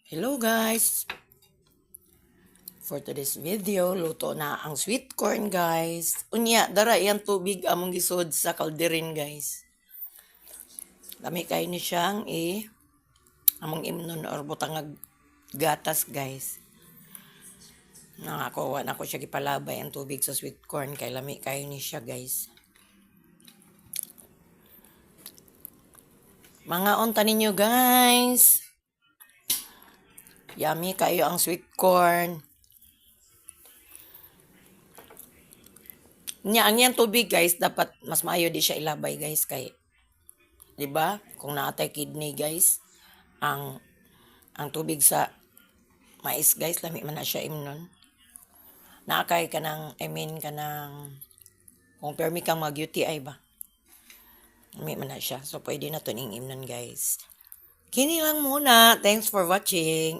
Hello guys! For today's video, luto na ang sweet corn guys. Unya, dara iyang tubig among gisod sa kalderin guys. Lami kayo ni siyang among imnon or butangag gatas guys. Nakakuha na ko siya gipalabay ang tubig sa sweet corn kay lami kayo ni siya guys. Mga unta ninyo guys. Yummy kayo ang sweet corn. Ang yan tubig guys, dapat mas maayo di siya ilabay guys kay 'di ba? Kung naatay kidney guys, ang tubig sa mais guys, lami man na siya imnon. Naakay ka ng kung permi kang mag-UTI ba? Lami man na siya. So pwede na to ning imnon guys. Kini lang muna. Thanks for watching.